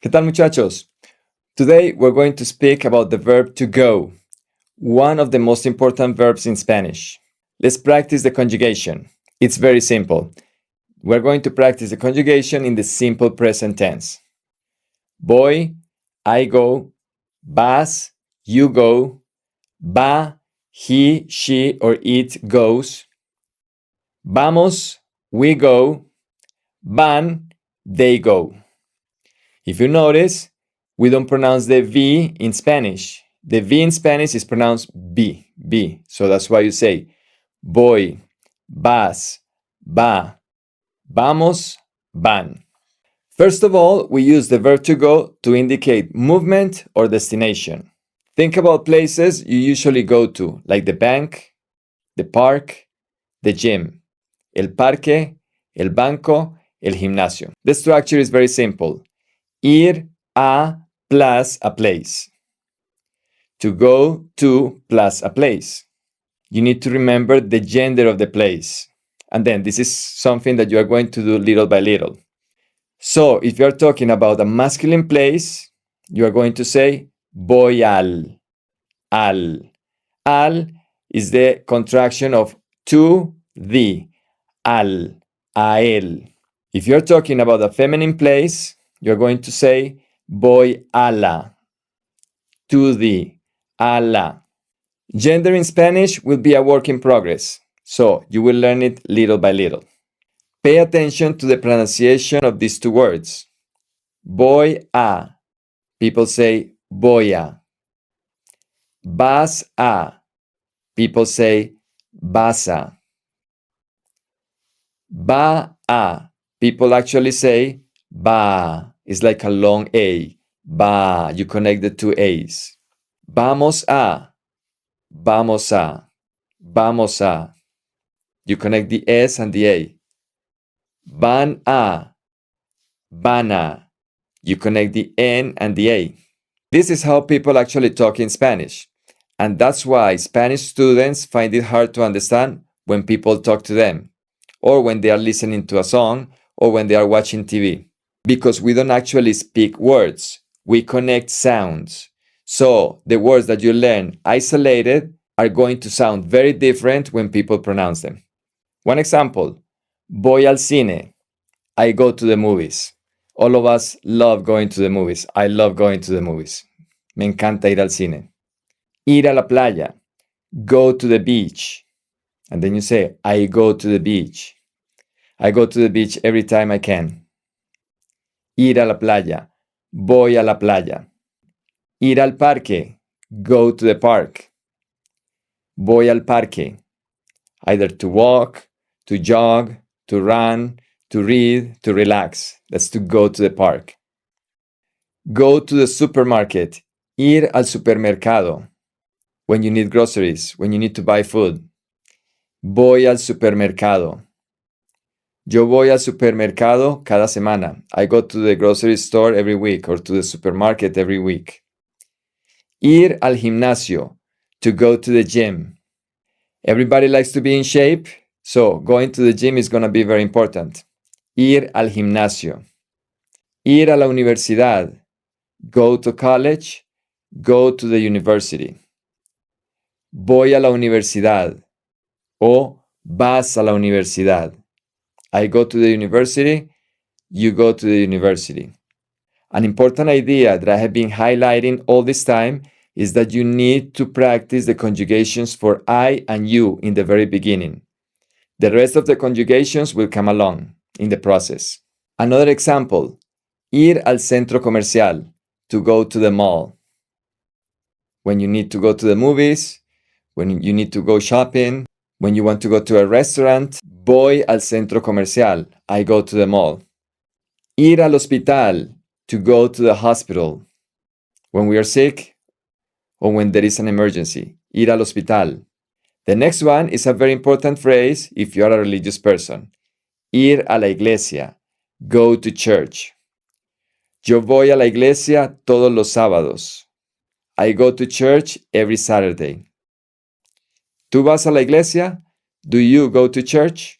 ¿Qué tal, muchachos? Today we're going to speak about the verb to go, one of the most important verbs in Spanish. Let's practice the conjugation. It's very simple. We're going to practice the conjugation in the simple present tense. Voy, I go, vas, you go, va, he, she, or it goes, vamos, we go, van, they go. If you notice, we don't pronounce the V in Spanish. The V in Spanish is pronounced B. So that's why you say voy, vas, va, vamos, van. First of all, we use the verb to go to indicate movement or destination. Think about places you usually go to, like the bank, the park, the gym, el parque, el banco, el gimnasio. The structure is very simple. Ir a plus a place. To go to plus a place. You need to remember the gender of the place. And then this is something that you are going to do little by little. So if you are talking about a masculine place, you are going to say voy al. Al. Al is the contraction of to the. Al. A él. If you're talking about a feminine place, you're going to say voy a la. To the. A la. Gender in Spanish will be a work in progress, so you will learn it little by little. Pay attention to the pronunciation of these two words. Voy a. People say voy a. Vas a. People say vas a. Va a. People actually say va. It's like a long A. Va. You connect the two A's. Vamos a. Vamos a. Vamos a. You connect the S and the A. Van a. Van a. You connect the N and the A. This is how people actually talk in Spanish. And that's why Spanish students find it hard to understand when people talk to them, or when they are listening to a song, or when they are watching TV. Because we don't actually speak words. We connect sounds. So the words that you learn isolated are going to sound very different when people pronounce them. One example, voy al cine. I go to the movies. All of us love going to the movies. I love going to the movies. Me encanta ir al cine. Ir a la playa. Go to the beach. And then you say, I go to the beach. I go to the beach every time I can. Ir a la playa. Voy a la playa. Ir al parque. Go to the park. Voy al parque. Either to walk, to jog, to run, to read, to relax. That's to go to the park. Go to the supermarket. Ir al supermercado. When you need groceries, when you need to buy food. Voy al supermercado. Yo voy al supermercado cada semana. I go to the grocery store every week or to the supermarket every week. Ir al gimnasio. To go to the gym. Everybody likes to be in shape, so going to the gym is going to be very important. Ir al gimnasio. Ir a la universidad. Go to college. Go to the university. Voy a la universidad. O vas a la universidad. I go to the university. You go to the university. An important idea that I have been highlighting all this time is that you need to practice the conjugations for I and you in the very beginning. The rest of the conjugations will come along in the process. Another example, ir al centro comercial, to go to the mall. When you need to go to the movies, when you need to go shopping, when you want to go to a restaurant, voy al centro comercial, I go to the mall. Ir al hospital, to go to the hospital. When we are sick, or when there is an emergency, ir al hospital. The next one is a very important phrase if you are a religious person. Ir a la iglesia, go to church. Yo voy a la iglesia todos los sábados. I go to church every Saturday. ¿Tú vas a la iglesia? Do you go to church?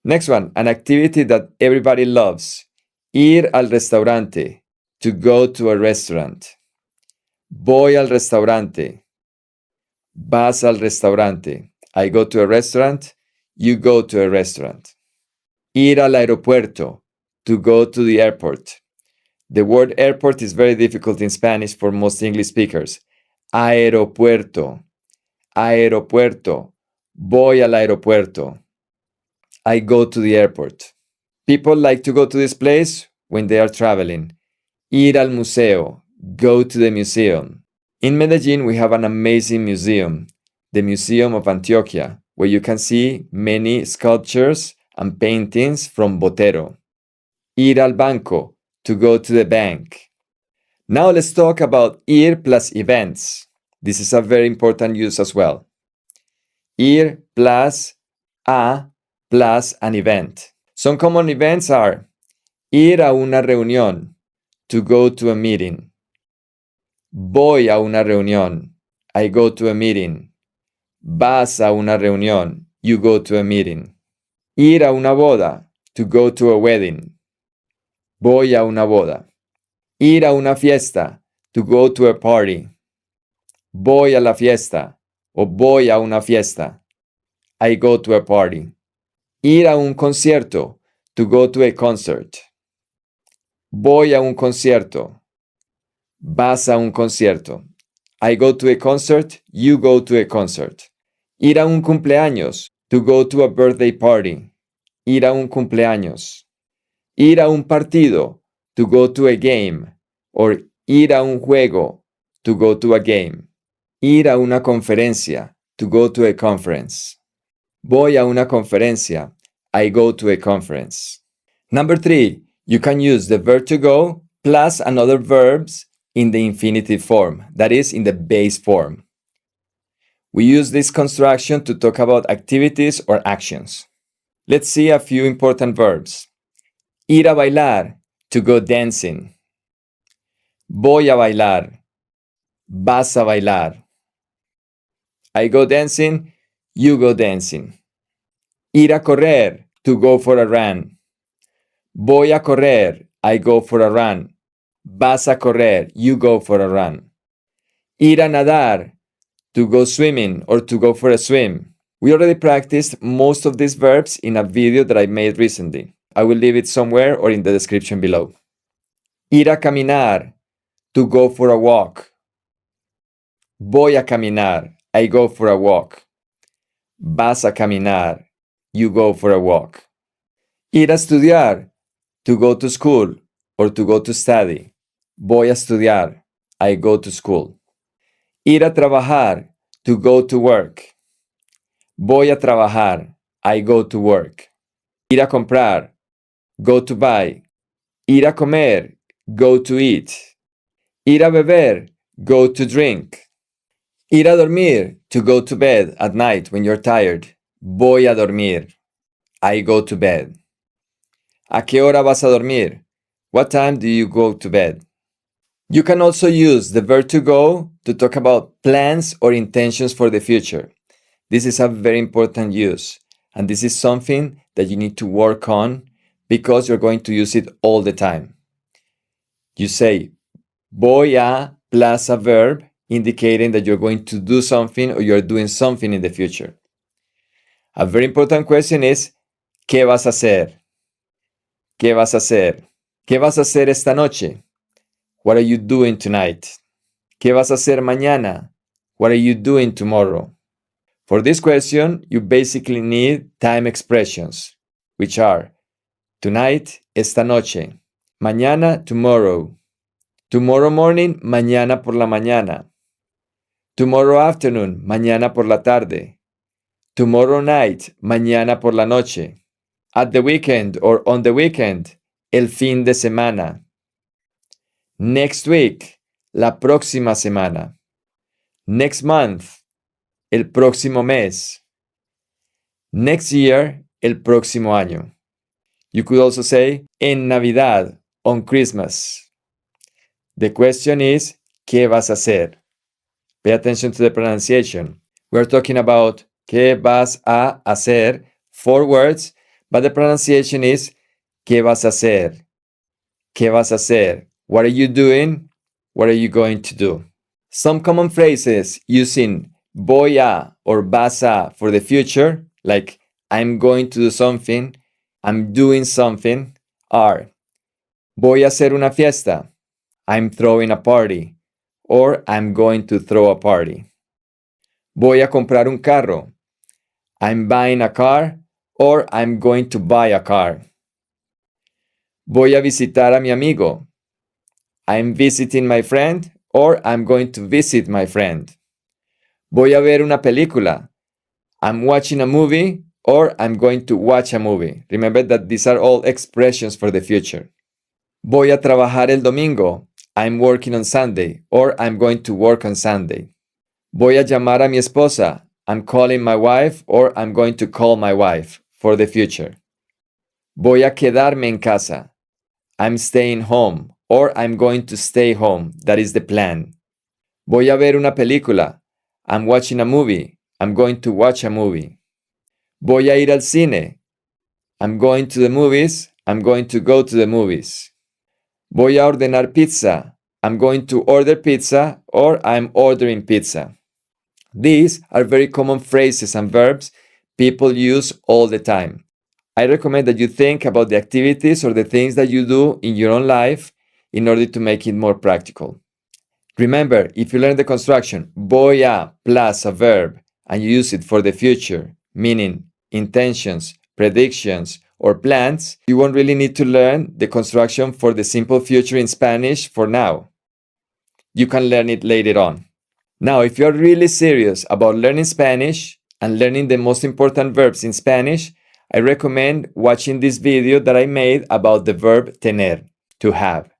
Next one, an activity that everybody loves. Ir al restaurante, to go to a restaurant. Voy al restaurante. Vas al restaurante. I go to a restaurant. You go to a restaurant. Ir al aeropuerto. To go to the airport. The word airport is very difficult in Spanish for most English speakers. Aeropuerto. Aeropuerto. Voy al aeropuerto. I go to the airport. People like to go to this place when they are traveling. Ir al museo. Go to the museum. In Medellin, we have an amazing museum, the Museum of Antioquia, where you can see many sculptures and paintings from Botero. Ir al banco. To go to the bank. Now let's talk about ir plus events. This is a very important use as well. Ir plus a plus an event. Some common events are ir a una reunión, to go to a meeting. Voy a una reunión, I go to a meeting. Vas a una reunión, you go to a meeting. Ir a una boda, to go to a wedding. Voy a una boda. Ir a una fiesta, to go to a party. Voy a la fiesta, o voy a una fiesta. I go to a party. Ir a un concierto, to go to a concert. Voy a un concierto. Vas a un concierto. I go to a concert, you go to a concert. Ir a un cumpleaños, to go to a birthday party. Ir a un cumpleaños. Ir a un partido, to go to a game, or ir a un juego, to go to a game. Ir a una conferencia, to go to a conference. Voy a una conferencia, I go to a conference. Number 3, you can use the verb to go plus another verbs in the infinitive form, that is, in the base form. We use this construction to talk about activities or actions. Let's see a few important verbs. Ir a bailar, to go dancing. Voy a bailar. Vas a bailar. I go dancing, you go dancing. Ir a correr, to go for a run. Voy a correr, I go for a run. Vas a correr, you go for a run. Ir a nadar, to go swimming or to go for a swim. We already practiced most of these verbs in a video that I made recently. I will leave it somewhere or in the description below. Ir a caminar, to go for a walk. Voy a caminar, I go for a walk. Vas a caminar, you go for a walk. Ir a estudiar, to go to school or to go to study. Voy a estudiar, I go to school. Ir a trabajar, to go to work. Voy a trabajar, I go to work. Ir a comprar, go to buy. Ir a comer, go to eat. Ir a beber, go to drink. Ir a dormir, to go to bed at night when you're tired. Voy a dormir, I go to bed. ¿A qué hora vas a dormir? What time do you go to bed? You can also use the verb to go to talk about plans or intentions for the future. This is a very important use, and this is something that you need to work on because you're going to use it all the time. You say voy a plus a verb indicating that you're going to do something or you're doing something in the future. A very important question is ¿qué vas a hacer? ¿Qué vas a hacer? ¿Qué vas a hacer esta noche? What are you doing tonight? ¿Qué vas a hacer mañana? What are you doing tomorrow? For this question, you basically need time expressions, which are tonight, esta noche, mañana, tomorrow, tomorrow morning, mañana por la mañana, tomorrow afternoon, mañana por la tarde, tomorrow night, mañana por la noche, at the weekend or on the weekend, el fin de semana. Next week, la próxima semana. Next month, el próximo mes. Next year, el próximo año. You could also say en Navidad, on Christmas. The question is, ¿qué vas a hacer? Pay attention to the pronunciation. We're talking about ¿qué vas a hacer? 4 words, but the pronunciation is ¿qué vas a hacer? ¿Qué vas a hacer? What are you doing? What are you going to do? Some common phrases using voy a or vas a for the future, like I'm going to do something, I'm doing something, are voy a hacer una fiesta, I'm throwing a party, or I'm going to throw a party. Voy a comprar un carro, I'm buying a car, or I'm going to buy a car. Voy a visitar a mi amigo, I'm visiting my friend, or I'm going to visit my friend. Voy a ver una película, I'm watching a movie, or I'm going to watch a movie. Remember that these are all expressions for the future. Voy a trabajar el domingo, I'm working on Sunday, or I'm going to work on Sunday. Voy a llamar a mi esposa, I'm calling my wife, or I'm going to call my wife, for the future. Voy a quedarme en casa, I'm staying home, or I'm going to stay home. That is the plan. Voy a ver una película, I'm watching a movie, I'm going to watch a movie. Voy a ir al cine, I'm going to the movies, I'm going to go to the movies. Voy a ordenar pizza, I'm going to order pizza, or I'm ordering pizza. These are very common phrases and verbs people use all the time. I recommend that you think about the activities or the things that you do in your own life in order to make it more practical. Remember, if you learn the construction voy a plus a verb and you use it for the future, meaning intentions, predictions, or plans, you won't really need to learn the construction for the simple future in Spanish for now. You can learn it later on. Now, if you're really serious about learning Spanish and learning the most important verbs in Spanish, I recommend watching this video that I made about the verb tener, to have.